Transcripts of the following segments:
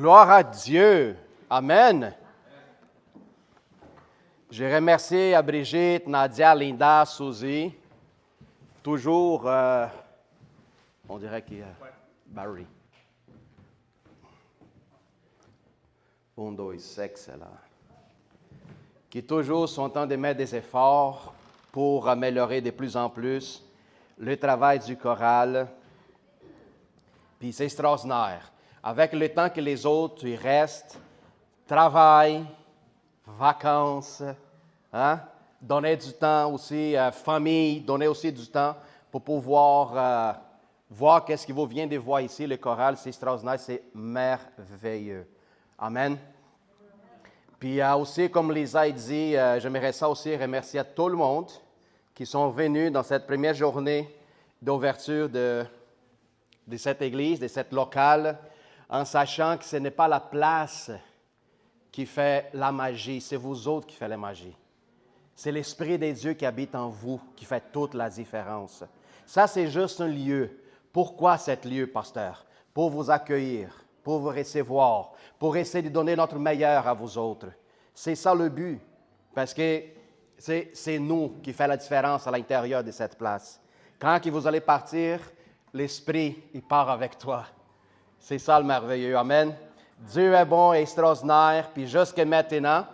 Gloire à Dieu. Amen. Je remercie à Brigitte, Nadia, Linda, Suzy. Toujours, on dirait qu'il y a Barry. 1, 2, excellent. Qui toujours sont en train de mettre des efforts pour améliorer de plus en plus le travail du choral. Puis c'est extraordinaire. Avec le temps que les autres y restent, travail, vacances, donner du temps aussi à famille, donner aussi du temps pour pouvoir voir qu'est-ce que vous venez de voir ici, le choral, c'est extraordinaire, c'est merveilleux. Amen. Puis aussi, comme Lisa a dit, j'aimerais ça aussi remercier à tout le monde qui sont venus dans cette première journée d'ouverture de cette église, de cette locale, en sachant que ce n'est pas la place qui fait la magie, c'est vous autres qui faites la magie. C'est l'Esprit de Dieu qui habite en vous qui fait toute la différence. Ça, c'est juste un lieu. Pourquoi cet lieu, pasteur? Pour vous accueillir, pour vous recevoir, pour essayer de donner notre meilleur à vous autres. C'est ça le but, parce que c'est nous qui fait la différence à l'intérieur de cette place. Quand vous allez partir, l'Esprit, il part avec toi. C'est ça le merveilleux. Amen. Dieu est bon et extraordinaire, puis jusqu'à maintenant,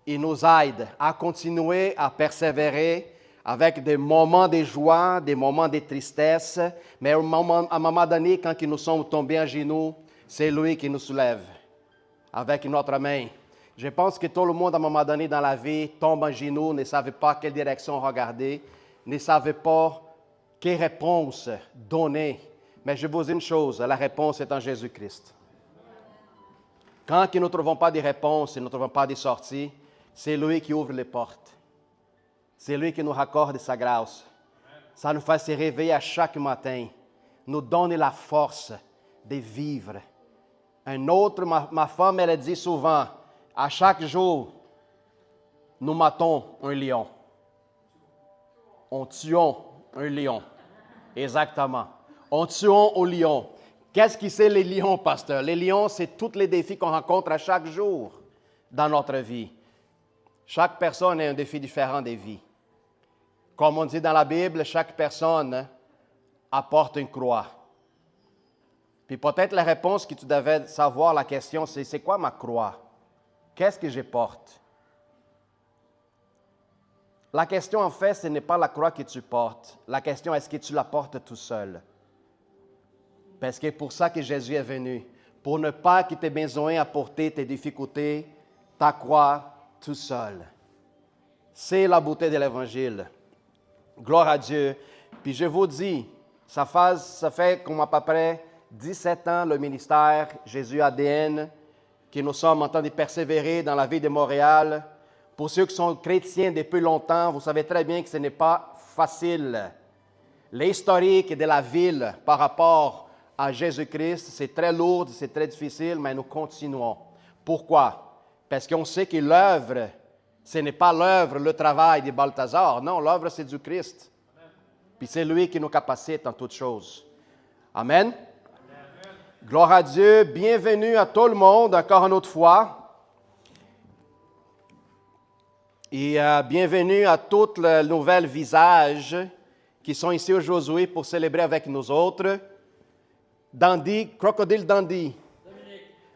il nous aide à continuer à persévérer avec des moments de joie, des moments de tristesse, mais à un moment donné, quand nous sommes tombés à genoux, c'est lui qui nous soulève avec notre main. Je pense que tout le monde, à un moment donné dans la vie, tombe à genoux, ne savait pas quelle direction regarder, ne savait pas quelle réponse donner. Mais je vous dis une chose, la réponse est en Jésus-Christ. Quand nous ne trouvons pas de réponse, nous ne trouvons pas de sortie, c'est lui qui ouvre les portes. C'est lui qui nous accorde sa grâce. Ça nous fait se réveiller à chaque matin, nous donne la force de vivre. Un autre, ma femme, elle dit souvent, à chaque jour, nous matons un lion. On tuons un lion. Exactement. On tuons au lion. Qu'est-ce que c'est les lions, pasteur? Les lions, c'est tous les défis qu'on rencontre à chaque jour dans notre vie. Chaque personne a un défi différent de vie. Comme on dit dans la Bible, chaque personne apporte une croix. Puis peut-être la réponse que tu devais savoir, la question, c'est quoi ma croix? Qu'est-ce que je porte? La question, en fait, ce n'est pas la croix que tu portes. La question, est-ce que tu la portes tout seul? Parce que c'est pour ça que Jésus est venu. Pour ne pas que tu aies besoin à porter tes difficultés, ta croix, tout seul. C'est la beauté de l'Évangile. Gloire à Dieu. Puis je vous dis, ça fait comme à peu près 17 ans le ministère Jésus ADN, que nous sommes en train de persévérer dans la vie de Montréal. Pour ceux qui sont chrétiens depuis longtemps, vous savez très bien que ce n'est pas facile. L'historique de la ville par rapport à Jésus-Christ, c'est très lourd, c'est très difficile, mais nous continuons. Pourquoi? Parce qu'on sait que l'œuvre, ce n'est pas l'œuvre, le travail de Balthazar. Non, l'œuvre, c'est du Christ. Amen. Puis c'est lui qui nous capacite en toutes choses. Amen. Amen. Gloire à Dieu. Bienvenue à tout le monde, encore une autre fois. Et bienvenue à tous les nouveaux visages qui sont ici aujourd'hui pour célébrer avec nous autres. Dandy, Crocodile Dandy.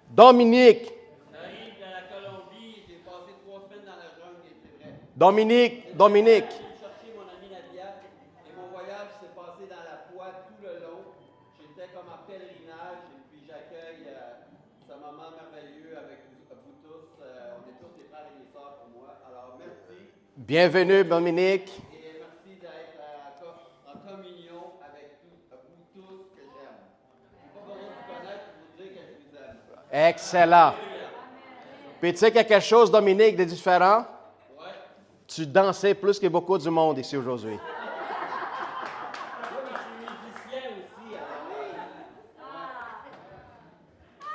Dominique. J'arrive de la Colombie, j'ai passé 3 semaines dans la jungle, c'est vrai. Dominique. Je suis chercher mon ami Nadia et mon voyage s'est passé dans la foi tout le long. J'étais comme en pèlerinage et puis j'accueille ce moment merveilleux avec vous tous. On est tous des frères et des sœurs pour moi. Alors merci. Bienvenue Dominique. Et merci d'être en communion avec vous tous que j'aime. Je ne suis pas besoin de vous connaître pour vous dire que je vous aime. Excellent. Puis tu sais quelque chose, Dominique, de différent? Ouais. Tu dansais plus que beaucoup du monde ici aujourd'hui.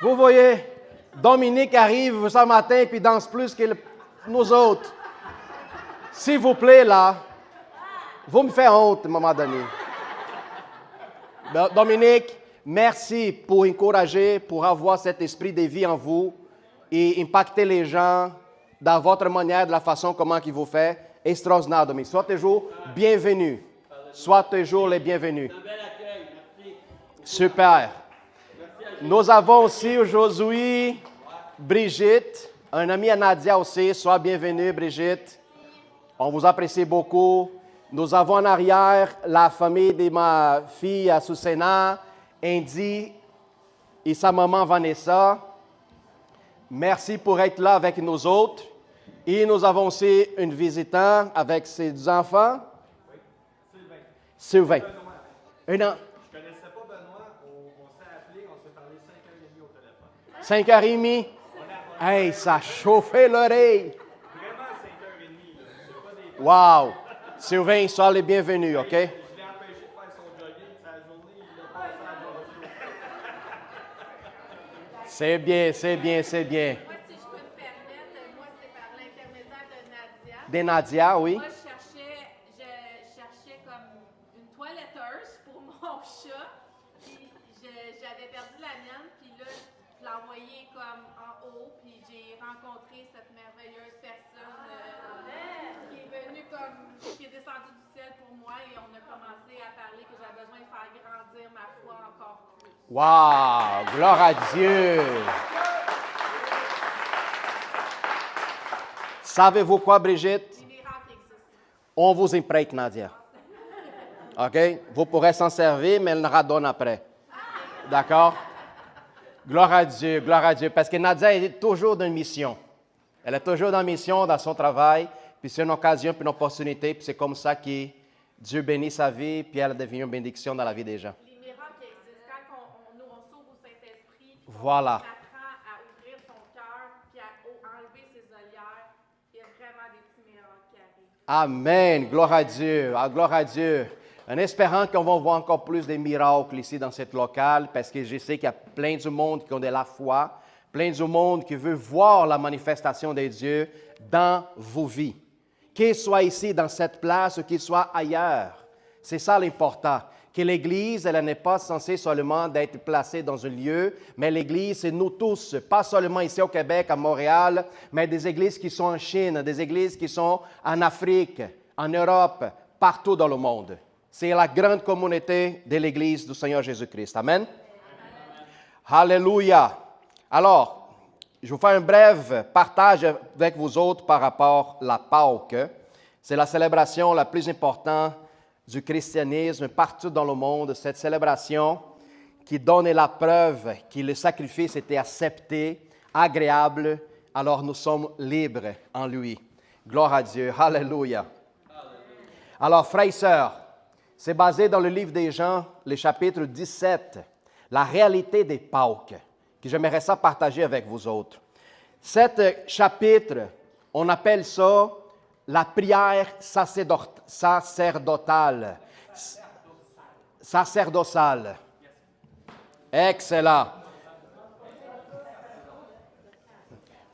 Vous voyez, Dominique arrive ce matin et danse plus que nous autres. S'il vous plaît, là, vous me faites honte à un moment donné. Dominique, Merci pour encourager, pour avoir cet esprit de vie en vous et impacter les gens dans votre manière, de la façon comment il vous fait. Extraordinaire, Dominique. Sois toujours bienvenue. Sois toujours les bienvenus. Un bel accueil, merci. Super. Nous avons aussi aujourd'hui Brigitte, un ami à Nadia aussi. Sois bienvenue, Brigitte. On vous apprécie beaucoup. Nous avons en arrière la famille de ma fille à Susena, Andy et sa maman Vanessa. Merci pour être là avec nous autres. Et nous avons aussi une visitante avec ses enfants. Oui, Sylvain. Benoît. Un an. Je ne connaissais pas Benoît, on s'est appelé, on s'est parlé 5h30 au téléphone. 5h30. Hey, ça a chauffé l'oreille. Vraiment 5h30, là. C'est pas des... Wow. Sylvain, sois les bienvenus, OK? Je l'ai empêché de faire son jogging, sa journée, il l'a passé à jaser. C'est bien, c'est bien, c'est bien. Moi, si je peux me permettre, moi, c'est par l'intermédiaire de Nadia. Des Nadia, oui. Moi, je cherchais comme une toiletteuse pour mon chat. Puis j'avais perdu la mienne, puis là, je l'ai envoyée comme en haut, puis j'ai rencontré cette merveilleuse personne qui est venue qui est descendue du ciel pour moi, et on a commencé à parler que j'avais besoin de faire grandir ma foi encore plus. Wow! Gloire à Dieu! Savez-vous quoi, Brigitte? Les miracles existent. On vous imprègne, Nadia. OK? Vous pourrez s'en servir, mais elle le radonne après. D'accord? Gloire à Dieu, parce que Nadia est toujours dans une mission. Elle est toujours dans une mission, dans son travail, puis c'est une occasion, puis une opportunité, puis c'est comme ça que Dieu bénit sa vie, puis elle devient une bénédiction dans la vie des gens. Les miracles existent. Quand on s'ouvre au Saint-Esprit, Voilà. on apprend à ouvrir son cœur puis à enlever ses œillères, il y a vraiment des petits miracles qui arrivent. Amen. Gloire à Dieu. Ah, gloire à Dieu. En espérant qu'on va voir encore plus de miracles ici dans cette locale, parce que je sais qu'il y a plein de monde qui ont de la foi, plein de monde qui veut voir la manifestation de Dieu dans vos vies. Qu'il soit ici dans cette place ou qu'il soit ailleurs. C'est ça l'important. Que l'Église, elle n'est pas censée seulement d'être placée dans un lieu, mais l'Église, c'est nous tous, pas seulement ici au Québec, à Montréal, mais des églises qui sont en Chine, des églises qui sont en Afrique, en Europe, partout dans le monde. C'est la grande communauté de l'Église du Seigneur Jésus-Christ. Amen. Alléluia. Alors, je vais vous faire un bref partage avec vous autres par rapport à la Pâque. C'est la célébration la plus importante du christianisme partout dans le monde. Cette célébration qui donne la preuve que le sacrifice était accepté, agréable, alors nous sommes libres en lui. Gloire à Dieu. Alléluia. Alors, frères et sœurs, c'est basé dans le livre des Jean, le chapitre 17, la réalité des Pâques, que j'aimerais ça partager avec vous autres. Cet chapitre, on appelle ça la prière sacerdotale. Sacerdotale. Excellent.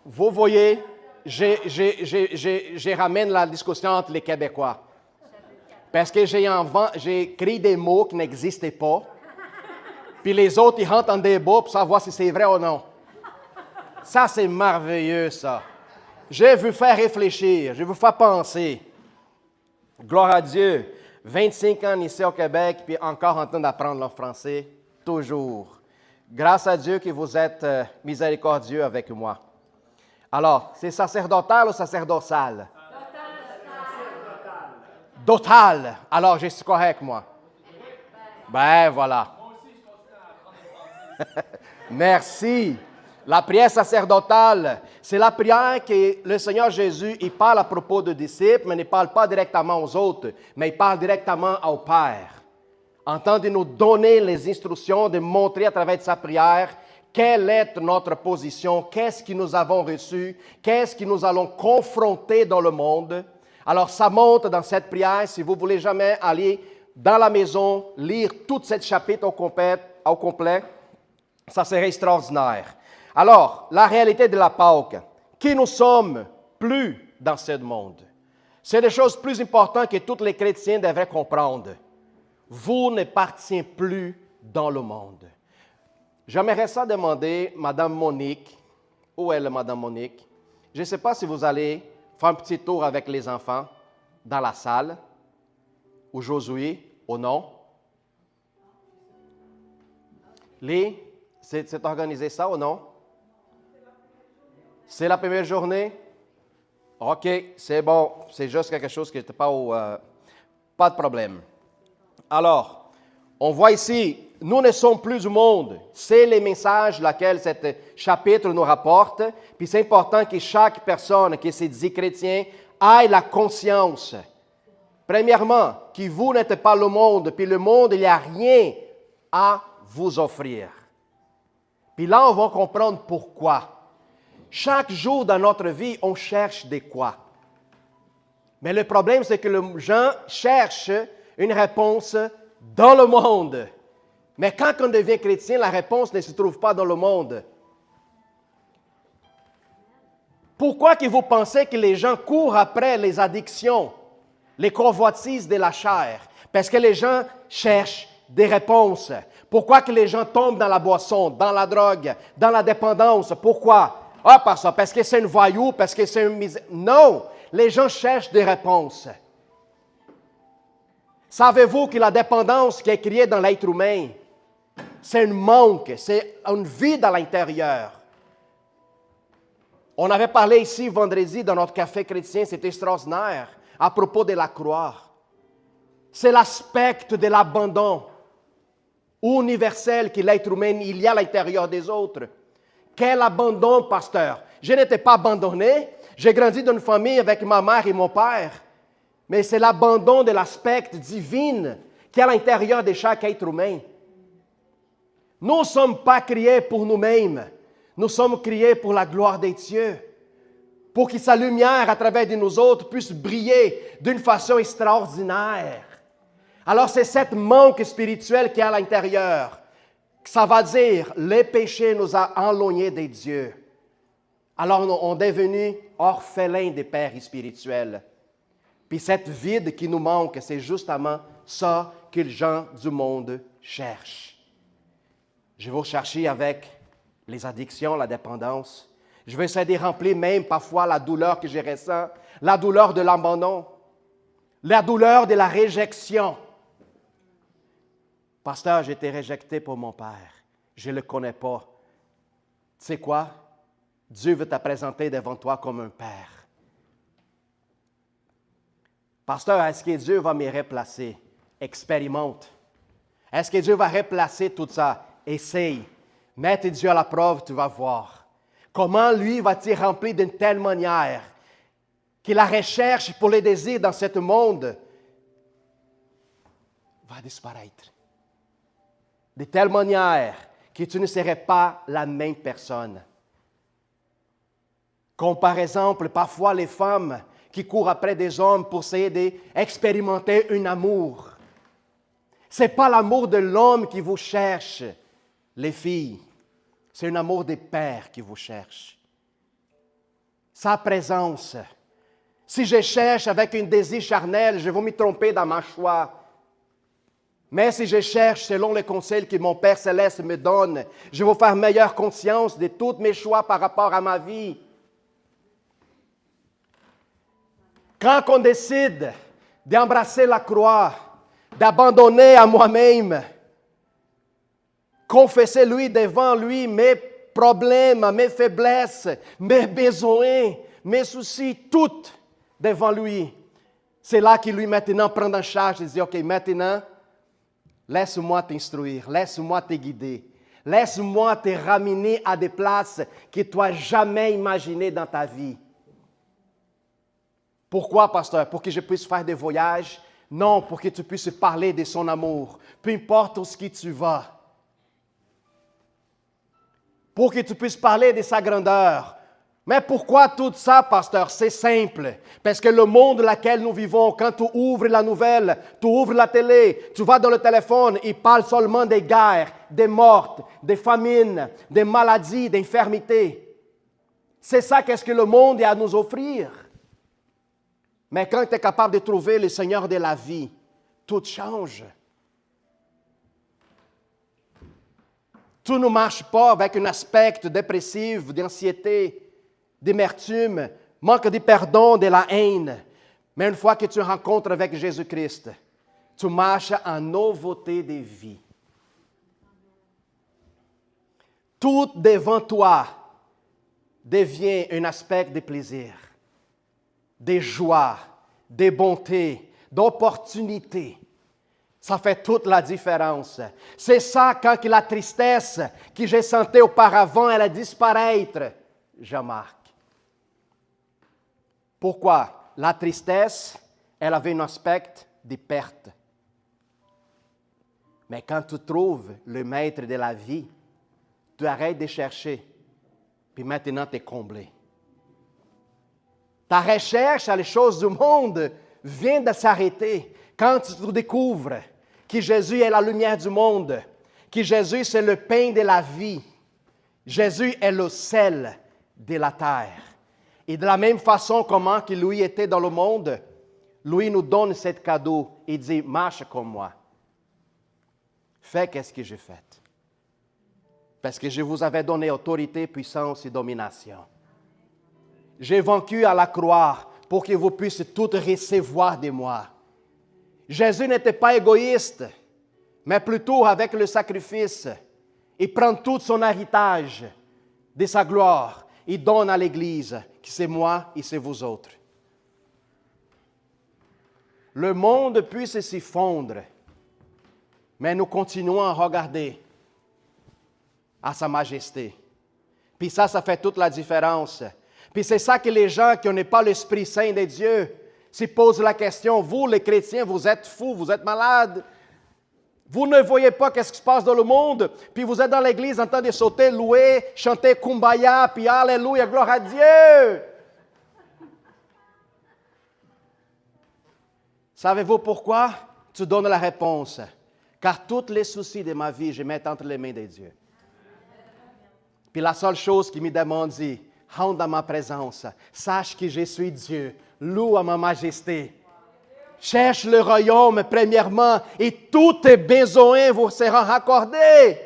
Vous voyez, je ramène la discussion entre les Québécois. Parce que j'ai écrit des mots qui n'existaient pas. Puis les autres, ils rentrent en débat pour savoir si c'est vrai ou non. Ça, c'est merveilleux, ça. Je vais vous faire réfléchir, je vais vous faire penser. Gloire à Dieu. 25 ans ici au Québec, puis encore en train d'apprendre le français, toujours. Grâce à Dieu que vous êtes miséricordieux avec moi. Alors, c'est sacerdotal ou sacerdotal? Dotal. Alors, je suis correct, moi. Ben, voilà. Merci. La prière sacerdotale, c'est la prière que le Seigneur Jésus, il parle à propos des disciples, mais il ne parle pas directement aux autres, mais il parle directement au Père. En train de nous donner les instructions, de montrer à travers sa prière quelle est notre position, qu'est-ce que nous avons reçu, qu'est-ce que nous allons confronter dans le monde. Alors, ça montre dans cette prière, si vous voulez jamais aller dans la maison, lire tout ce chapitre au complet, ça serait extraordinaire. Alors, la réalité de la Pâque, qui nous sommes plus dans ce monde. C'est des choses plus importantes que tous les chrétiens devraient comprendre. Vous ne partez plus dans le monde. j'aimerais ça demander, Madame Monique, où est Madame Monique? Je ne sais pas si vous allez faire un petit tour avec les enfants dans la salle, ou Josué, ou non. Lee, c'est organisé ça ou non? C'est la première journée? OK, c'est bon. C'est juste quelque chose qui n'était pas pas de problème. Alors, on voit ici, nous ne sommes plus du monde. C'est les messages lesquels ce chapitre nous rapporte. Puis c'est important que chaque personne qui se dit chrétien ait la conscience. Premièrement, que vous n'êtes pas le monde, puis le monde, il n'y a rien à vous offrir. Puis là, on va comprendre pourquoi. Chaque jour dans notre vie, on cherche des quoi. Mais le problème, c'est que les gens cherchent une réponse dans le monde. Mais quand on devient chrétien, la réponse ne se trouve pas dans le monde. Pourquoi que vous pensez que les gens courent après les addictions, les convoitises de la chair? Parce que les gens cherchent des réponses. Pourquoi que les gens tombent dans la boisson, dans la drogue, dans la dépendance? Pourquoi? Ah, parce que c'est un voyou, parce que c'est un misère. Non, les gens cherchent des réponses. Savez-vous que la dépendance qui est créée dans l'être humain, c'est un manque, c'est un vide à l'intérieur. On avait parlé ici vendredi dans notre café chrétien, c'était extraordinaire, à propos de la croix. C'est l'aspect de l'abandon universel que l'être humain, il y a à l'intérieur des autres. Quel abandon, pasteur? Je n'étais pas abandonné. J'ai grandi dans une famille avec ma mère et mon père. Mais c'est l'abandon de l'aspect divin qui est à l'intérieur de chaque être humain. Nous ne sommes pas créés pour nous-mêmes. Nous sommes créés pour la gloire de Dieu. Pour que sa lumière à travers de nous autres puisse briller d'une façon extraordinaire. Alors c'est cette manque spirituel qui est à l'intérieur. Ça va dire, les péchés nous ont éloignés de Dieu. Alors on est devenu orphelins des pères spirituels. Puis cette vide qui nous manque, c'est justement ça que les gens du monde cherchent. Je vais chercher avec les addictions, la dépendance. Je vais essayer de remplir même parfois la douleur que je ressens, la douleur de l'abandon, la douleur de la réjection. Pasteur, j'ai été rejeté par mon père. Je ne le connais pas. Tu sais quoi? Dieu veut te présenter devant toi comme un père. Pasteur, est-ce que Dieu va me replacer? Expérimente. Est-ce que Dieu va replacer tout ça? Essaye. Mets Dieu à la preuve, tu vas voir. Comment lui va-t-il remplir d'une telle manière que la recherche pour les désirs dans ce monde va disparaître. De telle manière que tu ne serais pas la même personne. Comme par exemple, parfois les femmes qui courent après des hommes pour essayer d'expérimenter un amour. Ce n'est pas l'amour de l'homme qui vous cherche, les filles. C'est un amour des pères qui vous cherche. Sa présence. Si je cherche avec un désir charnel, je vais me tromper dans mon choix. Mais si je cherche selon les conseils que mon Père Céleste me donne, je vais faire meilleure conscience de tous mes choix par rapport à ma vie. Quand on décide d'embrasser la croix, d'abandonner à moi-même, confesser lui devant lui mes problèmes, mes faiblesses, mes besoins, mes soucis, tout devant lui. C'est là qu'il lui maintenant prend en charge et dit, OK, maintenant, laisse-moi t'instruire, laisse-moi te guider, laisse-moi te ramener à des places que tu n'as jamais imaginées dans ta vie. Pourquoi, pasteur? Pour que je puisse faire des voyages? Non, pour que tu puisses parler de son amour, peu importe où tu vas. Pour que tu puisses parler de sa grandeur. Mais pourquoi tout ça, pasteur? C'est simple. Parce que le monde dans lequel nous vivons, quand tu ouvres la nouvelle, tu ouvres la télé, tu vas dans le téléphone, il parle seulement des guerres, des morts, des famines, des maladies, d'infirmités. C'est ça qu'est-ce que le monde a à nous offrir. Mais quand tu es capable de trouver le Seigneur de la vie, tout change. Tout ne marche pas avec un aspect dépressif, d'anxiété, d'amertume, manque de pardon, de la haine. Mais une fois que tu rencontres avec Jésus-Christ, tu marches en nouveauté de vie. Tout devant toi devient un aspect de plaisir, de joie, de bonté, d'opportunité. Ça fait toute la différence. C'est ça quand la tristesse que j'ai sentie auparavant, elle a disparaître, je remarque. Pourquoi? La tristesse, elle avait un aspect de perte. Mais quand tu trouves le maître de la vie, tu arrêtes de chercher, puis maintenant tu es comblé. Ta recherche à les choses du monde vient de s'arrêter quand tu découvres que Jésus est la lumière du monde, que Jésus c'est le pain de la vie, Jésus est le sel de la terre. Et de la même façon comment que lui était dans le monde, lui nous donne ce cadeau et dit, marche comme moi. Fais qu'est-ce que j'ai fait. Parce que je vous avais donné autorité, puissance et domination. J'ai vaincu à la croix pour que vous puissiez tout recevoir de moi. Jésus n'était pas égoïste, mais plutôt avec le sacrifice. Il prend tout son héritage de sa gloire. Il donne à l'Église, que c'est moi et c'est vous autres. Le monde puisse s'y fondre, mais nous continuons à regarder à sa majesté. Puis ça fait toute la différence. Puis c'est ça que les gens qui n'ont pas l'Esprit Saint de Dieu se posent la question. Vous, les chrétiens, vous êtes fous, vous êtes malades. Vous ne voyez pas ce qui se passe dans le monde. Puis vous êtes dans l'église en train de sauter, louer, chanter Kumbaya, puis Alléluia, gloire à Dieu. Savez-vous pourquoi? Tu donnes la réponse. Car tous les soucis de ma vie, je mets entre les mains de Dieu. Puis la seule chose qui me demande, dit, rentre dans ma présence, sache que je suis Dieu, loue à ma majesté. Cherche le royaume premièrement et tous tes besoins vous seront accordés.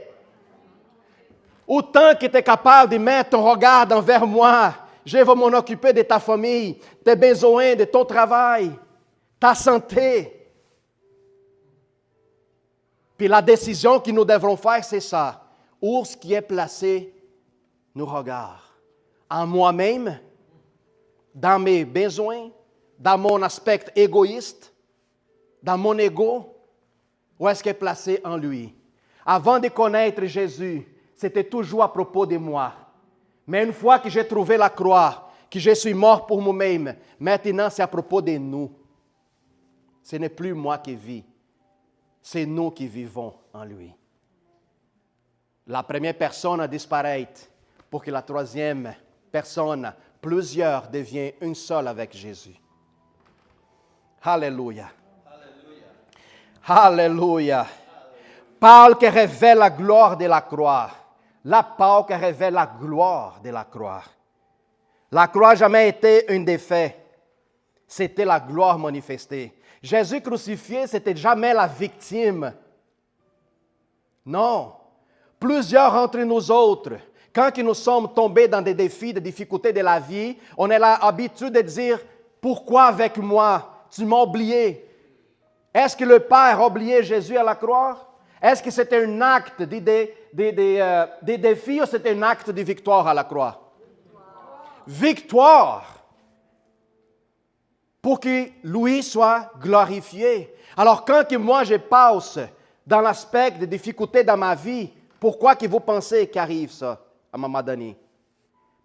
Autant que tu es capable de mettre ton regard envers moi, je vais m'en occuper de ta famille, tes besoins, de ton travail, ta santé. Puis la décision que nous devrons faire, c'est ça. Où est-ce qui est placé nos regards? En moi-même, dans mes besoins, dans mon aspect égoïste, dans mon ego, ou est-ce qu'il est placé en lui? Avant de connaître Jésus, c'était toujours à propos de moi. Mais une fois que j'ai trouvé la croix, que je suis mort pour moi-même, maintenant c'est à propos de nous. Ce n'est plus moi qui vis, c'est nous qui vivons en lui. La première personne a disparu pour que la troisième personne, plusieurs, deviennent une seule avec Jésus. Alléluia. Alléluia. Paul qui révèle la gloire de la croix. La Paul qui révèle la gloire de la croix. La croix n'a jamais été un défait. C'était la gloire manifestée. Jésus crucifié, c'était jamais la victime. Non. Plusieurs d'entre nous autres, quand nous sommes tombés dans des défis, des difficultés de la vie, on a l'habitude de dire, pourquoi avec moi? Tu m'as oublié. Est-ce que le Père a oublié Jésus à la croix? Est-ce que c'était un acte de défi ou c'était un acte de victoire à la croix? Victoire! Pour que lui soit glorifié. Alors quand que moi je passe dans l'aspect de difficulté dans ma vie, pourquoi que vous pensez qu'arrive ça à un moment donné?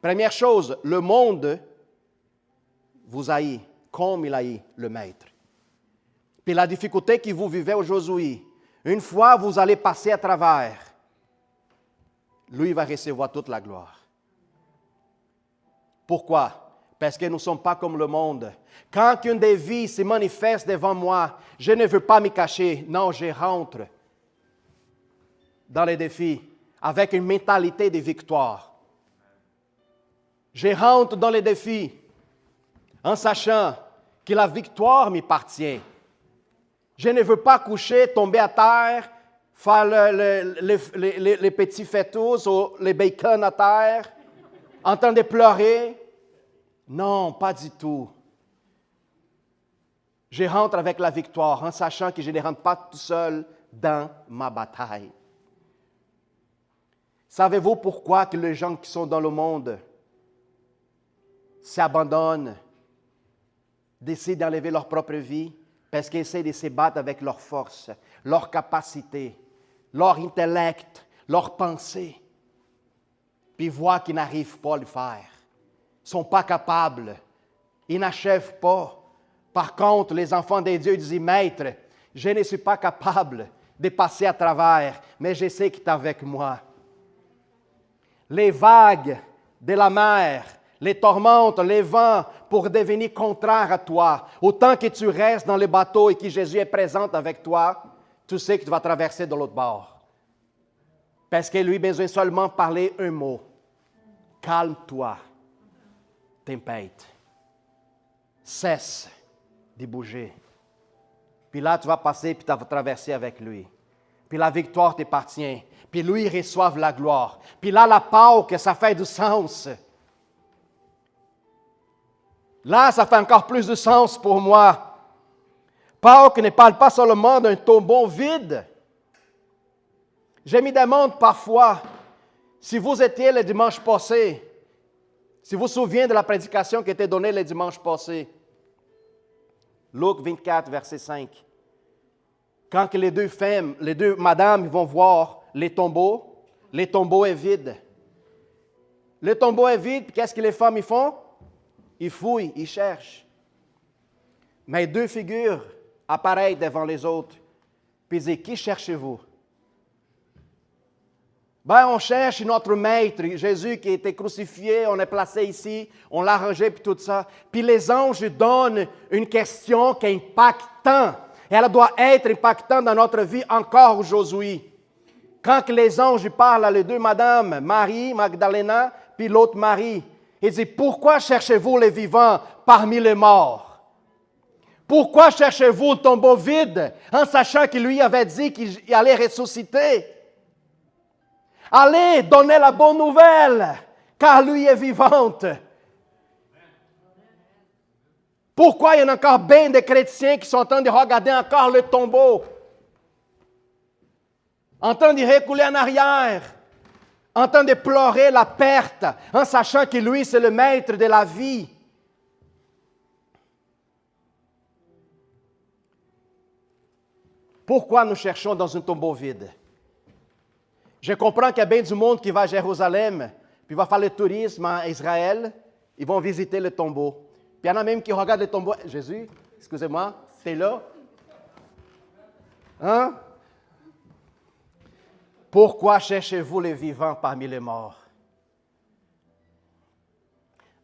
Première chose, le monde vous haït comme il haït le Maître. Puis la difficulté que vous vivez aujourd'hui, une fois vous allez passer à travers, lui va recevoir toute la gloire. Pourquoi? Parce que nous ne sommes pas comme le monde. Quand une des vies se manifeste devant moi, je ne veux pas me cacher. Non, je rentre dans les défis avec une mentalité de victoire. Je rentre dans les défis en sachant que la victoire m'appartient. Je ne veux pas coucher, tomber à terre, faire les petits fœtus ou les bacon à terre, en train de pleurer. Non, pas du tout. Je rentre avec la victoire en sachant que je ne rentre pas tout seul dans ma bataille. Savez-vous pourquoi que les gens qui sont dans le monde s'abandonnent, décident d'enlever leur propre vie? Parce qu'ils essaient de se battre avec leur force, leur capacité, leur intellect, leur pensée. Puis voient qu'ils n'arrivent pas à le faire. Ils ne sont pas capables. Ils n'achèvent pas. Par contre, les enfants de Dieu disent, Maître, je ne suis pas capable de passer à travers, mais je sais que tu es avec moi. Les vagues de la mer, les tourmentes, les vents, pour devenir contraires à toi. Autant que tu restes dans le bateau et que Jésus est présent avec toi, tu sais que tu vas traverser de l'autre bord. Parce que lui a besoin seulement de parler un mot. Calme-toi, tempête. Cesse de bouger. Puis là, tu vas passer, puis tu vas traverser avec lui. Puis la victoire t'appartient. Puis lui, il reçoit la gloire. Puis là, la Pâque, ça fait du sens. Là, ça fait encore plus de sens pour moi. Pâques ne parle pas seulement d'un tombeau vide. Je me demande parfois, si vous étiez le dimanche passé, si vous vous souvenez de la prédication qui était donnée le dimanche passé, Luc 24, verset 5. Quand les deux femmes, les deux madames vont voir le tombeau est vide. Le tombeau est vide, puis qu'est-ce que les femmes y font? Ils fouillent, ils cherchent. Mais deux figures apparaissent devant les autres, puis ils disent, qui cherchez-vous? Ben, on cherche notre maître, Jésus qui a été crucifié, on est placé ici, on l'a rangé, puis tout ça. Puis les anges donnent une question qui est impactante. Et elle doit être impactante dans notre vie encore aujourd'hui. Quand les anges parlent à les deux madames, Marie, Magdalena, puis l'autre Marie, ils disent, pourquoi cherchez-vous les vivants parmi les morts? Pourquoi cherchez-vous le tombeau vide en sachant qu'il lui avait dit qu'il allait ressusciter? Allez, donnez la bonne nouvelle, car lui est vivante. Pourquoi il y en a encore bien des chrétiens qui sont en train de regarder encore le tombeau? En train de reculer en arrière, en train de pleurer la perte, en sachant que lui, c'est le maître de la vie. Pourquoi nous cherchons dans un tombeau vide? Je comprends qu'il y a bien du monde qui va à Jérusalem, puis va faire le tourisme à Israël, ils vont visiter le tombeau. Puis il y en a même qui regardent le tombeau. Jésus, excusez-moi, t'es là? Hein? Pourquoi cherchez-vous les vivants parmi les morts?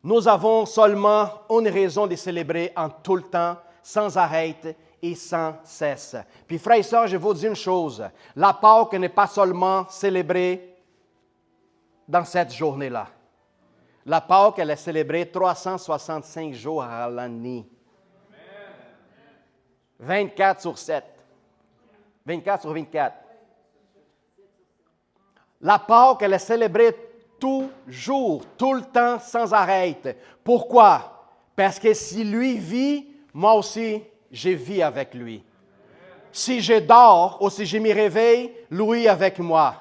Nous avons seulement une raison de célébrer en tout le temps, sans arrêt et sans cesse. Puis frères et sœurs, je vous dis une chose, la Pâque n'est pas seulement célébrée dans cette journée-là. La Pâque, elle est célébrée 365 jours à l'année. 24 sur 7. 24 sur 24. La Pâque, elle est célébrée toujours, tout le temps, sans arrêt. Pourquoi? Parce que si lui vit, moi aussi, je vis avec lui. Si je dors ou si je me réveille, lui avec moi.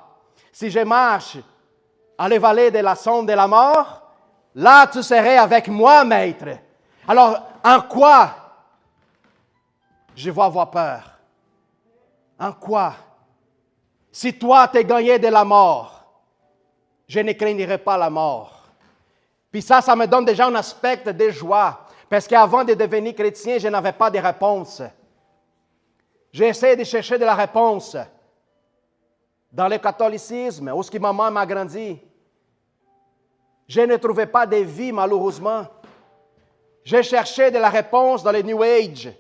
Si je marche à la vallée de la sombre de la mort, là, tu serais avec moi, maître. Alors, en quoi je vais avoir peur? En quoi? Si toi, t'es gagné de la mort, je ne craindrai pas la mort. Puis ça me donne déjà un aspect de joie. Parce qu'avant de devenir chrétien, je n'avais pas de réponse. J'ai essayé de chercher de la réponse. Dans le catholicisme, où ce que maman m'a grandi, je ne trouvais pas de vie, malheureusement. J'ai cherché de la réponse dans le New Age.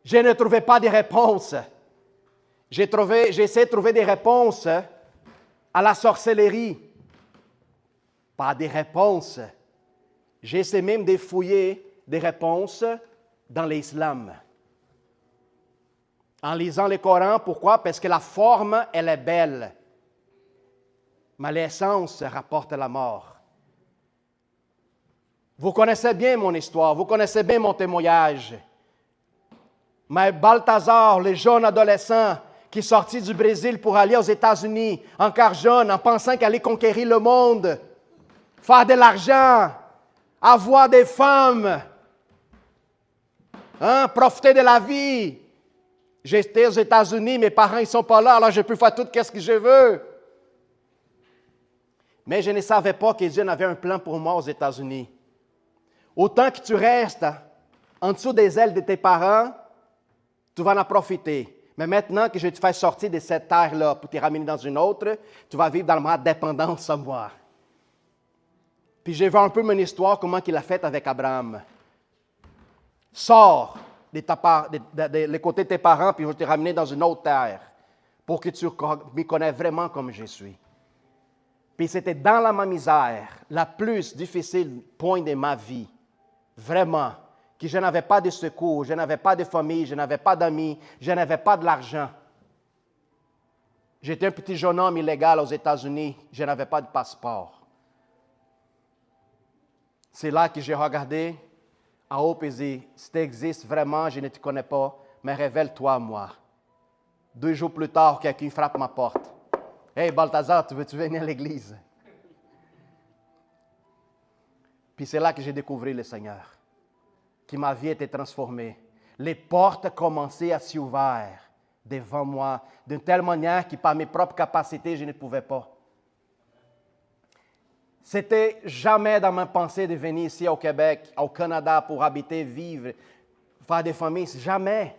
Je ne trouvais pas de réponse. J'ai essayé de trouver des réponses à la sorcellerie. Pas de réponses. J'ai essayé même de fouiller des réponses dans l'islam. en lisant le Coran. Pourquoi? Parce que la forme, elle est belle. Mais l'essence rapporte la mort. Vous connaissez bien mon histoire, vous connaissez bien mon témoignage. Mais Balthazar, le jeune adolescent qui est sorti du Brésil pour aller aux États-Unis, encore jeune, en pensant qu'il allait conquérir le monde, faire de l'argent, avoir des femmes, profiter de la vie. J'étais aux États-Unis, mes parents ne sont pas là, alors je peux faire tout ce que je veux. Mais je ne savais pas que Dieu avait un plan pour moi aux États-Unis. Autant que tu restes en dessous des ailes de tes parents, tu vas en profiter. Mais maintenant que je te fais sortir de cette terre-là pour te ramener dans une autre, tu vas vivre dans ma dépendance à moi. Puis j'ai vu un peu mon histoire, comment il a fait avec Abraham. Sors de côté de tes parents, puis je vais te ramener dans une autre terre pour que tu me connais vraiment comme je suis. Puis c'était dans la misère, la plus difficile point de ma vie, vraiment, que je n'avais pas de secours, je n'avais pas de famille, je n'avais pas d'amis, je n'avais pas de l'argent. J'étais un petit jeune homme illégal aux États-Unis, je n'avais pas de passeport. C'est là que j'ai regardé en haut et dit, si tu existes vraiment, je ne te connais pas, mais révèle-toi à moi. 2 jours plus tard, quelqu'un frappe ma porte. Hey, Balthazar, tu veux-tu venir à l'église? Puis c'est là que j'ai découvert le Seigneur, que ma vie était transformée. Les portes commençaient à s'ouvrir devant moi, d'une telle manière que par mes propres capacités, je ne pouvais pas. C'était jamais dans ma pensée de venir ici au Québec, au Canada, pour habiter, vivre, faire des familles. Jamais.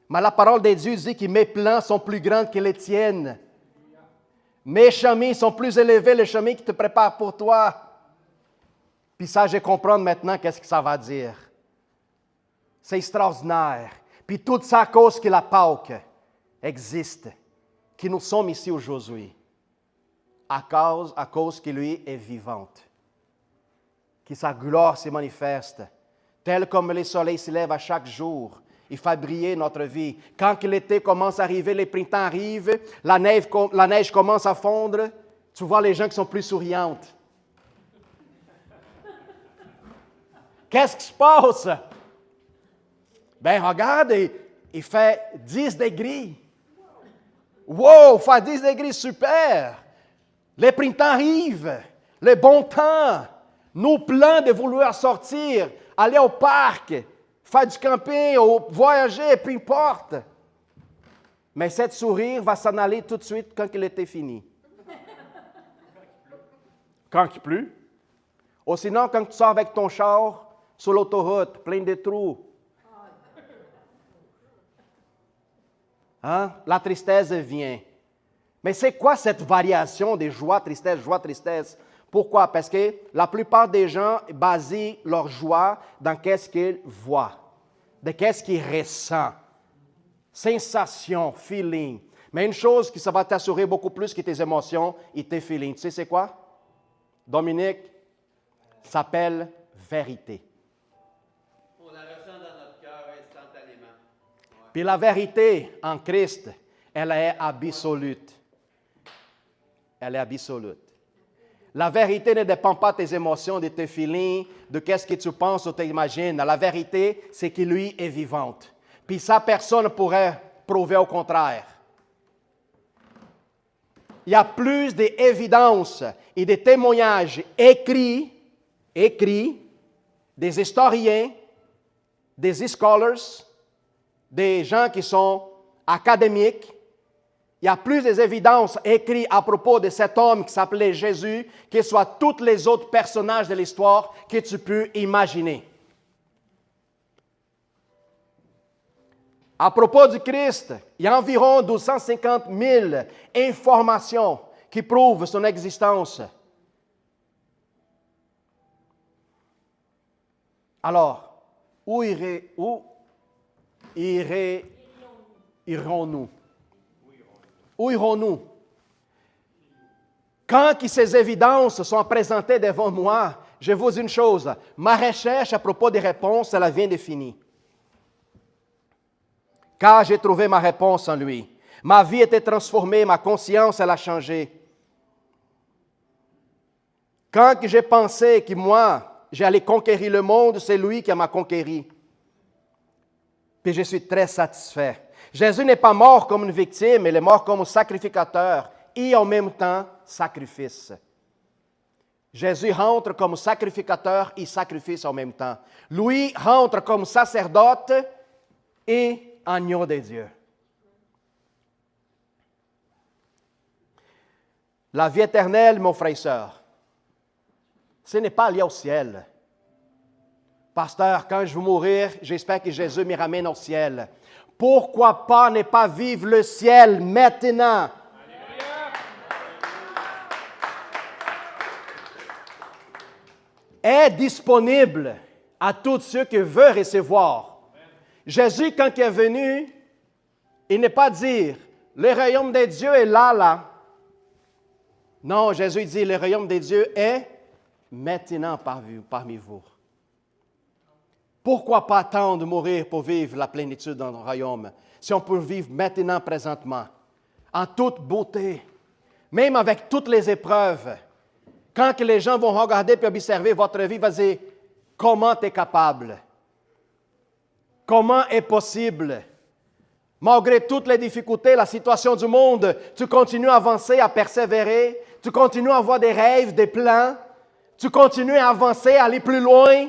Mais la parole de Dieu dit que mes plans sont plus grands que les tiennes. Mes chemins sont plus élevés, les chemins qui te préparent pour toi. Puis ça, je comprends maintenant qu'est-ce que ça va dire. C'est extraordinaire. Puis tout ça à cause que la Pâque existe, que nous sommes ici aujourd'hui. À cause que lui est vivante. Que sa gloire se manifeste. Tel comme le soleil se lève à chaque jour. Il fait briller notre vie. Quand l'été commence à arriver, le printemps arrive, la neige commence à fondre, tu vois les gens qui sont plus souriantes. Qu'est-ce qui se passe? Ben regarde, il fait 10 degrés. Wow, faire 10 degrés, super! Le printemps arrive, le bon temps, nos plans de vouloir sortir, aller au parc, faire du camping, ou voyager, peu importe. Mais cette sourire va s'en aller tout de suite quand il était fini. Quand il pleut. Ou sinon, quand tu sors avec ton char sur l'autoroute, plein de trous. La tristesse vient. Mais c'est quoi cette variation de joie, tristesse? Pourquoi? Parce que la plupart des gens basent leur joie dans qu'est-ce qu'ils voient, de qu'est-ce qu'ils ressentent. Sensation, feeling. Mais une chose qui ça va t'assurer beaucoup plus que tes émotions et tes feelings. Tu sais c'est quoi? Dominique, s'appelle vérité. On la ressent dans notre cœur instantanément. Ouais. Puis la vérité en Christ, elle est absolue. Elle est absolue. La vérité ne dépend pas de tes émotions, de tes feelings, de qu'est-ce que tu penses ou t'imagines. La vérité, c'est que lui est vivante. Puis ça, personne ne pourrait prouver au contraire. Il y a plus d'évidence et de témoignages écrits, des historiens, des scholars, des gens qui sont académiques. Il y a plus d'évidences écrites à propos de cet homme qui s'appelait Jésus que soit tous les autres personnages de l'histoire que tu peux imaginer. À propos du Christ, il y a environ 250 000 informations qui prouvent son existence. Alors, où irons-nous? Où irons-nous? Quand ces évidences sont présentées devant moi, je vous dis une chose, ma recherche à propos des réponses, elle vient de finir. car j'ai trouvé ma réponse en lui. Ma vie était transformée, ma conscience, elle a changé. Quand j'ai pensé que moi, j'allais conquérir le monde, c'est lui qui m'a conquéri. Puis je suis très satisfait. Jésus n'est pas mort comme une victime, il est mort comme un sacrificateur et en même temps sacrifice. Jésus rentre comme sacrificateur et sacrifice en même temps. Lui rentre comme sacerdote et agneau de Dieu. La vie éternelle, mon frère et sœur, ce n'est pas lié au ciel. Pasteur, quand je vais mourir, j'espère que Jésus me ramène au ciel. Pourquoi pas ne pas vivre le ciel maintenant? Est disponible à tous ceux qui veulent recevoir. Jésus, quand il est venu, il n'est pas dire, le royaume de Dieu est là, là. Non, Jésus dit, le royaume de Dieu est maintenant parmi vous. Pourquoi pas attendre de mourir pour vivre la plénitude dans le royaume, si on peut vivre maintenant, présentement, en toute beauté, même avec toutes les épreuves. Quand que les gens vont regarder et observer votre vie, ils vont dire, comment tu es capable? Comment est possible? Malgré toutes les difficultés, la situation du monde, tu continues à avancer, à persévérer, tu continues à avoir des rêves, des plans, tu continues à avancer, à aller plus loin.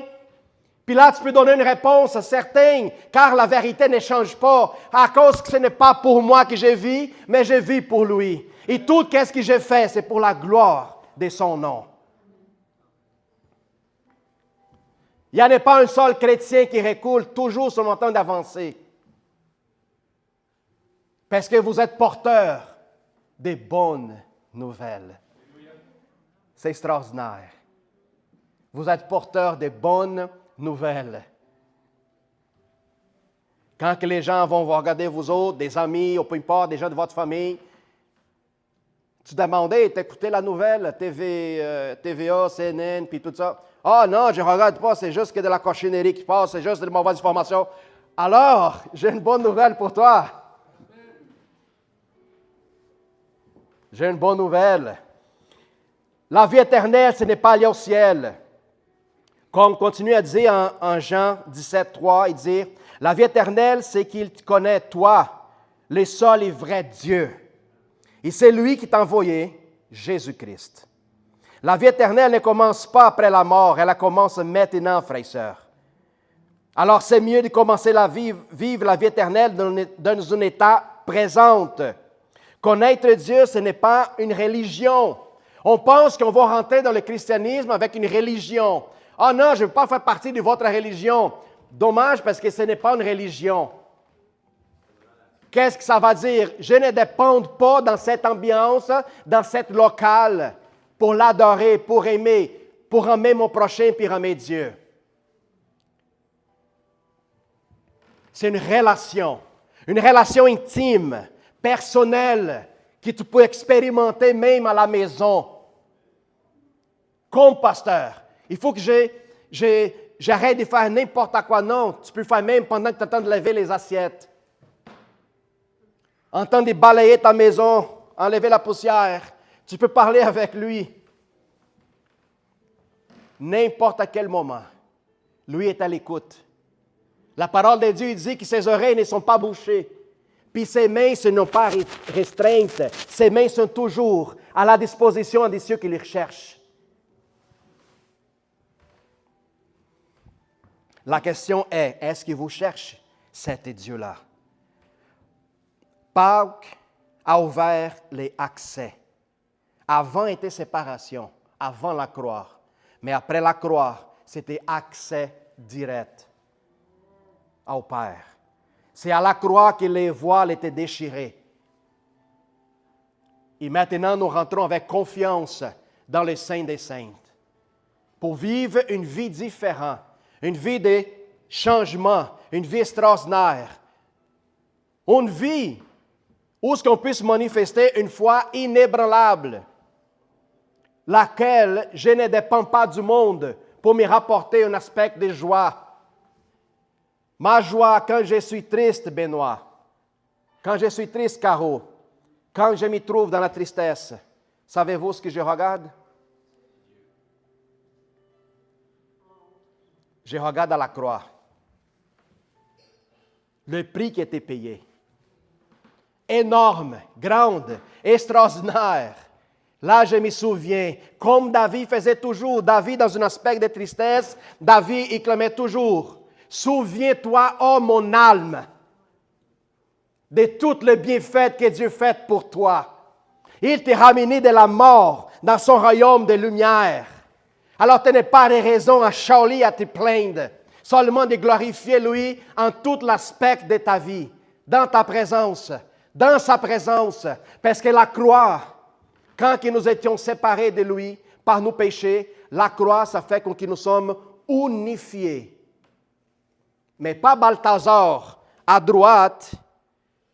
Puis là, tu peux donner une réponse certaine, car la vérité ne change pas, à cause que ce n'est pas pour moi que je vis, mais je vis pour lui. Et tout ce que j'ai fait, c'est pour la gloire de son nom. Il n'y en a pas un seul chrétien qui recule toujours sur le temps d'avancer. Parce que vous êtes porteur des bonnes nouvelles. C'est extraordinaire. Vous êtes porteur des bonnes nouvelles. Quand que les gens vont vous regarder, vous autres, des amis, ou peu importe, des gens de votre famille, tu demandais, t'écoutais la nouvelle, TVA, CNN, puis tout ça. Ah non, je ne regarde pas, c'est juste que de la cochonnerie qui passe, c'est juste de mauvaises informations. Alors, j'ai une bonne nouvelle pour toi. J'ai une bonne nouvelle. La vie éternelle, ce n'est pas lié au ciel. Comme continue à dire en Jean 17, 3, il dit, la vie éternelle, c'est qu'il te connaît, toi, le seul et vrai Dieu. Et c'est lui qui t'a envoyé, Jésus-Christ. La vie éternelle ne commence pas après la mort, elle commence maintenant, frères et sœurs. Alors c'est mieux de commencer vivre la vie éternelle dans un état présent. Connaître Dieu, ce n'est pas une religion. On pense qu'on va rentrer dans le christianisme avec une religion. Ah non, je ne veux pas faire partie de votre religion. Dommage parce que ce n'est pas une religion. Qu'est-ce que ça va dire? Je ne dépends pas dans cette ambiance, dans cette locale, pour l'adorer, pour aimer mon prochain, puis aimer Dieu. C'est une relation intime, personnelle, que tu peux expérimenter même à la maison. Comme pasteur, il faut que j'arrête de faire n'importe quoi. Non, tu peux faire même pendant que tu es en train de laver les assiettes. En train de balayer ta maison, enlever la poussière. Tu peux parler avec lui. N'importe à quel moment. Lui est à l'écoute. La parole de Dieu dit que ses oreilles ne sont pas bouchées. Puis ses mains ne sont pas restreintes. Ses mains sont toujours à la disposition de ceux qui les recherchent. La question est-ce que vous cherchez cet Dieu-là? Pâques a ouvert les accès. Avant était séparation, avant la croix. Mais après la croix, c'était accès direct au Père. C'est à la croix que les voiles étaient déchirées. Et maintenant, nous rentrons avec confiance dans le Saint des Saintes pour vivre une vie différente, une vie de changement, une vie extraordinaire, une vie où ce qu'on puisse manifester une foi inébranlable, laquelle je ne dépends pas du monde pour me rapporter un aspect de joie. Ma joie quand je suis triste, Benoît, Quand je suis triste, Caro, quand je m'y trouve dans la tristesse, savez-vous ce que je regarde? Je regarde à la croix. Le prix qui a été payé. Énorme, grande, extraordinaire. Là, je me souviens, comme David faisait toujours, David dans un aspect de tristesse, David il clamait toujours, « Souviens-toi, ô mon âme, de tout le bienfait que Dieu fait pour toi. Il t'a ramené de la mort dans son royaume de lumière. Alors, tu n'as pas de raison à chialer, à te plaindre, seulement de glorifier lui en tout l'aspect de ta vie, dans ta présence, dans sa présence, parce que la croix, quand nous étions séparés de lui par nos péchés, la croix, ça fait que nous sommes unifiés. Mais pas Balthazar à droite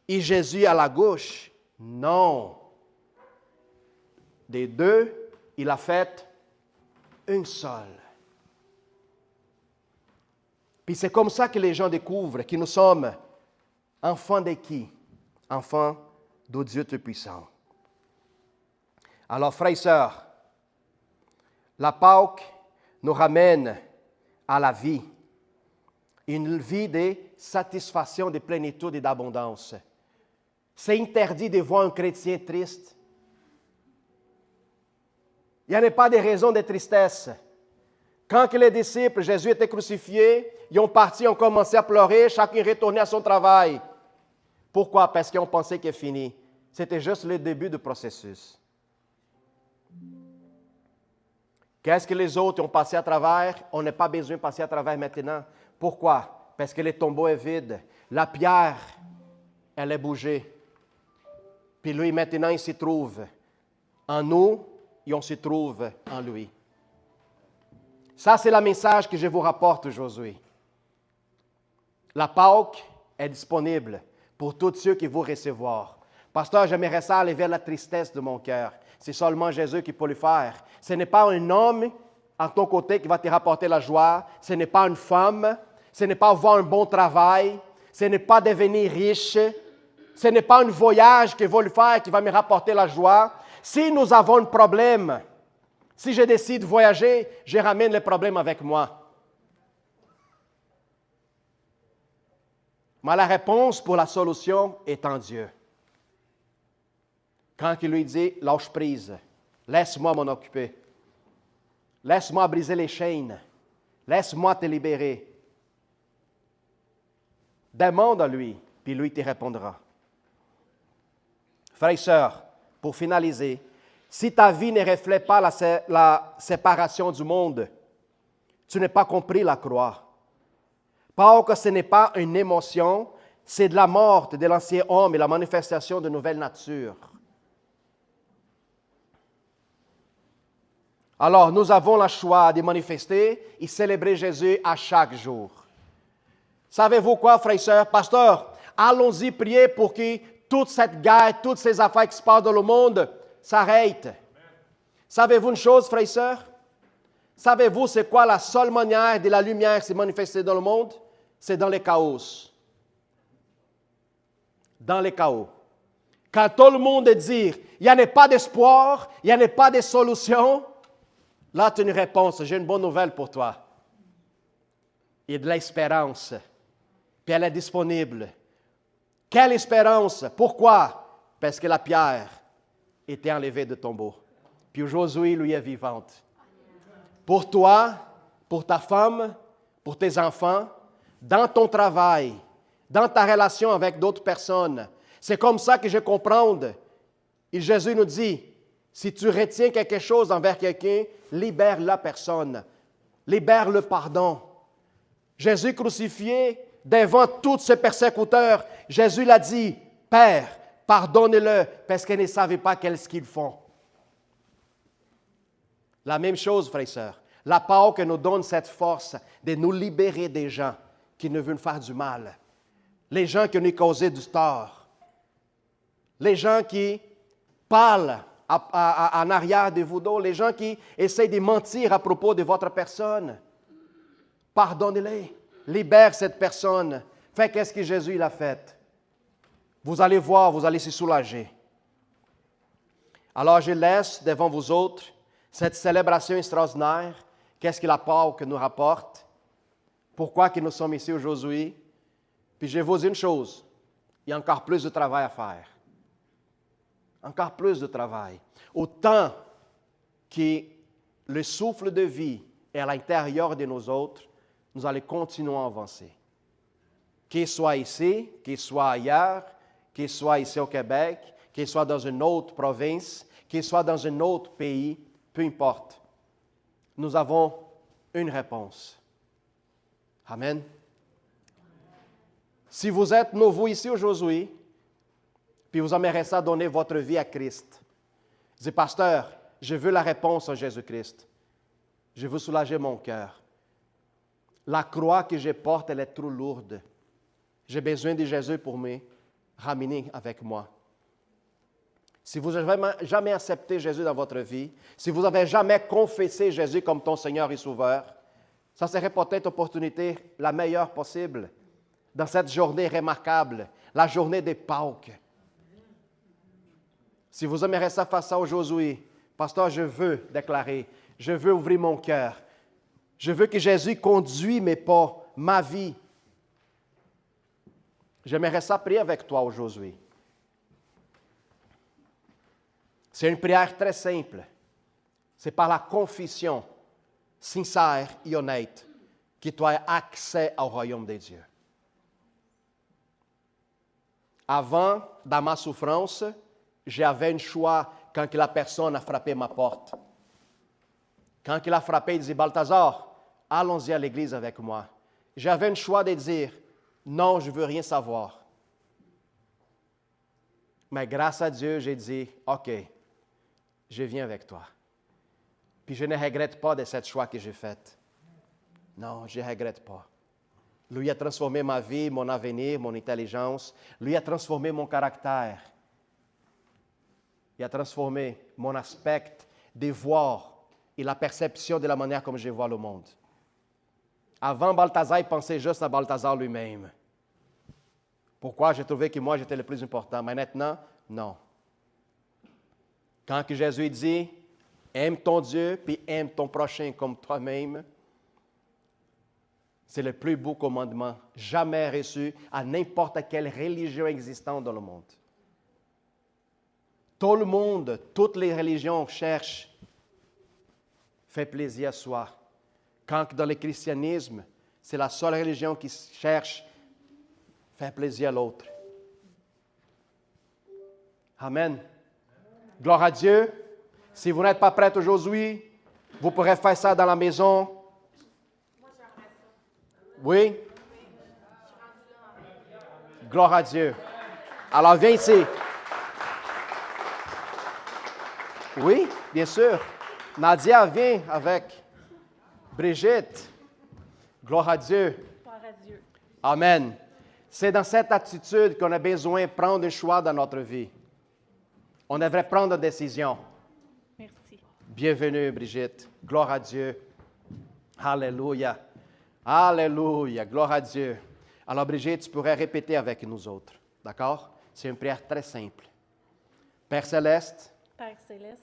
et Jésus à la gauche. Non. Des deux, il a fait une seule. Puis c'est comme ça que les gens découvrent que nous sommes enfants de qui? Enfants de Dieu Tout-Puissant. Alors, frères et sœurs, la Pâque nous ramène à la vie. Une vie de satisfaction, de plénitude et d'abondance. C'est interdit de voir un chrétien triste. Il n'y en a pas de raison de tristesse. Quand les disciples, Jésus était crucifié, ils ont parti, ils ont commencé à pleurer, chacun retournait à son travail. Pourquoi? Parce qu'ils ont pensé qu'il est fini. C'était juste le début du processus. Qu'est-ce que les autres ont passé à travers? On n'a pas besoin de passer à travers maintenant. Pourquoi? Parce que le tombeau est vide. La pierre, elle est bougée. Puis lui, maintenant, il s'y trouve en nous et on se trouve en lui. Ça, c'est le message que je vous rapporte aujourd'hui. La Pâque est disponible pour tous ceux qui vont recevoir. Pasteur, j'aimerais ça aller vers la tristesse de mon cœur. C'est seulement Jésus qui peut le faire. Ce n'est pas un homme à ton côté qui va te rapporter la joie. Ce n'est pas une femme. Ce n'est pas avoir un bon travail. Ce n'est pas devenir riche. Ce n'est pas un voyage que va le faire qui va me rapporter la joie. Si nous avons un problème, si je décide de voyager, je ramène le problème avec moi. Mais la réponse pour la solution est en Dieu. Quand il lui dit, lâche prise, laisse-moi m'en occuper, laisse-moi briser les chaînes, laisse-moi te libérer. Demande à lui, puis lui te répondra. Frères et sœurs, pour finaliser, si ta vie ne reflète pas la séparation du monde, tu n'as pas compris la croix. Parce que ce n'est pas une émotion, c'est de la mort de l'ancien homme et la manifestation de nouvelle nature. Alors, nous avons le choix de manifester et célébrer Jésus à chaque jour. Savez-vous quoi, frères et sœurs? Pasteur, allons-y prier pour que toute cette guerre, toutes ces affaires qui se passent dans le monde s'arrêtent. Savez-vous une chose, frères et sœurs? Savez-vous c'est quoi la seule manière de la lumière se manifester dans le monde? C'est dans les chaos. Dans les chaos. Quand tout le monde dit, il n'y en a pas d'espoir, il n'y en a pas de solution, là, tu as une réponse. J'ai une bonne nouvelle pour toi. Il y a de l'espérance. Puis elle est disponible. Quelle espérance? Pourquoi? Parce que la pierre était enlevée du tombeau. Puis aujourd'hui, lui est vivante. Pour toi, pour ta femme, pour tes enfants, dans ton travail, dans ta relation avec d'autres personnes. C'est comme ça que je comprends. Et Jésus nous dit, si tu retiens quelque chose envers quelqu'un, libère la personne. Libère le pardon. Jésus crucifié, devant tous ses persécuteurs, Jésus l'a dit, « Père, pardonne-le, parce qu'ils ne savaient pas ce qu'ils font. » La même chose, frères et sœurs. La Pâque nous donne cette force de nous libérer des gens qui nous veulent faire du mal. Les gens qui nous causent du tort. Les gens qui parlent en arrière de vous dos. Les gens qui essaient de mentir à propos de votre personne. Pardonnez-les. Libère cette personne. Fais qu'est-ce que Jésus l'a fait. Vous allez voir, vous allez se soulager. Alors je laisse devant vous autres cette célébration extraordinaire. Qu'est-ce que la Pâque nous rapporte? Pourquoi que nous sommes ici aujourd'hui? Puis je vais vous dire une chose, il y a encore plus de travail à faire. Encore plus de travail. Autant que le souffle de vie est à l'intérieur de nous autres, nous allons continuer à avancer. Qu'il soit ici, qu'il soit ailleurs, qu'il soit ici au Québec, qu'il soit dans une autre province, qu'il soit dans un autre pays, peu importe. Nous avons une réponse. Amen. Si vous êtes nouveau ici aujourd'hui, puis vous aimeriez ça donner votre vie à Christ, dites, pasteur, je veux la réponse à Jésus-Christ. Je veux soulager mon cœur. La croix que je porte, elle est trop lourde. J'ai besoin de Jésus pour me ramener avec moi. Si vous n'avez jamais accepté Jésus dans votre vie, si vous n'avez jamais confessé Jésus comme ton Seigneur et Sauveur, ça serait peut-être l'opportunité la meilleure possible dans cette journée remarquable, la journée des Pâques. Si vous aimeriez ça faire ça aujourd'hui, pasteur, je veux déclarer, je veux ouvrir mon cœur. Je veux que Jésus conduise mes pas, ma vie. J'aimerais ça prier avec toi aujourd'hui. C'est une prière très simple. C'est par la confession sincère et honnête que tu as accès au royaume de Dieu. Avant, dans ma souffrance, j'avais un choix quand la personne a frappé ma porte. Quand il a frappé, il disait, Balthazar, allons-y à l'église avec moi. J'avais un choix de dire, non, je ne veux rien savoir. Mais grâce à Dieu, j'ai dit, OK, je viens avec toi. Puis je ne regrette pas de ce choix que j'ai fait. Non, je ne regrette pas. Lui a transformé ma vie, mon avenir, mon intelligence. Lui a transformé mon caractère. Il a transformé mon aspect de voir et la perception de la manière comme je vois le monde. Avant, Balthazar, il pensait juste à Balthazar lui-même. Pourquoi? J'ai trouvé que moi, j'étais le plus important. Mais maintenant, non. Quand que Jésus dit, aime ton Dieu, puis aime ton prochain comme toi-même, c'est le plus beau commandement jamais reçu à n'importe quelle religion existante dans le monde. Tout le monde, toutes les religions cherchent faire plaisir à soi. Quand dans le christianisme, c'est la seule religion qui cherche faire plaisir à l'autre. Amen. Gloire à Dieu. Si vous n'êtes pas prêts aujourd'hui, vous pourrez faire ça dans la maison. Moi, j'aimerais ça. Oui? Je suis rendue là. Gloire à Dieu. Alors, viens ici. Oui, bien sûr. Nadia, viens avec Brigitte. Gloire à Dieu. Gloire à Dieu. Amen. C'est dans cette attitude qu'on a besoin de prendre un choix dans notre vie. On devrait prendre une décision. Merci. Bienvenue, Brigitte. Gloire à Dieu. Alléluia. Alléluia. Gloire à Dieu. Alors, Brigitte, tu pourrais répéter avec nous autres. D'accord? C'est une prière très simple. Père Céleste, Père Céleste,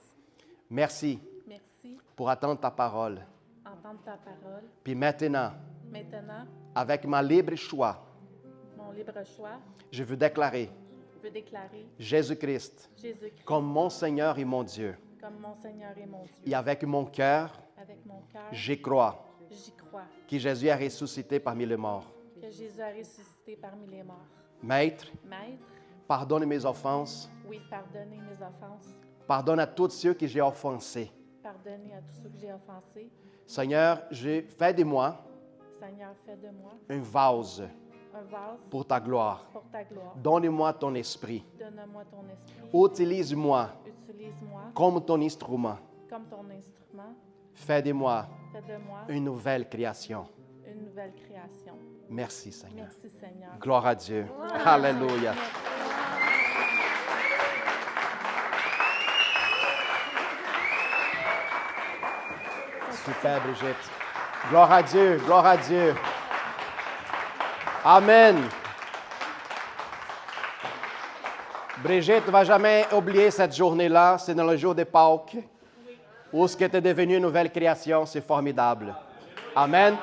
merci merci pour attendre ta parole. d'entendre ta parole. Puis maintenant, Maintenant, avec ma libre choix, mon libre choix, je veux déclarer je veux déclarer Jésus-Christ Jésus-Christ comme mon Seigneur et mon Dieu. comme mon Seigneur et mon Dieu. Et avec mon cœur, Avec mon cœur, j'y crois j'y crois que Jésus a ressuscité parmi les morts. que Jésus a ressuscité parmi les morts. Maître, Maître, pardonne mes offenses. oui, pardonnez mes offenses. Pardonne à tous ceux que j'ai offensés. Pardonnez à tous ceux que j'ai offensés. Seigneur, fais de moi Seigneur, fais de moi un vase un vase pour ta gloire. pour ta gloire. Donne-moi ton esprit. Donne-moi ton esprit. Utilise-moi Utilise-moi comme ton instrument. comme ton instrument. Fais de moi Fais de moi une nouvelle création. une nouvelle création. Merci, Seigneur. Merci, Seigneur. Gloire à Dieu. Alléluia. Super, Brigitte. Gloire à Dieu, gloire à Dieu. Brigitte ne va jamais oublier cette journée-là. C'est dans le jour des Pâques où ce qui était devenu une nouvelle création. C'est formidable. Amen.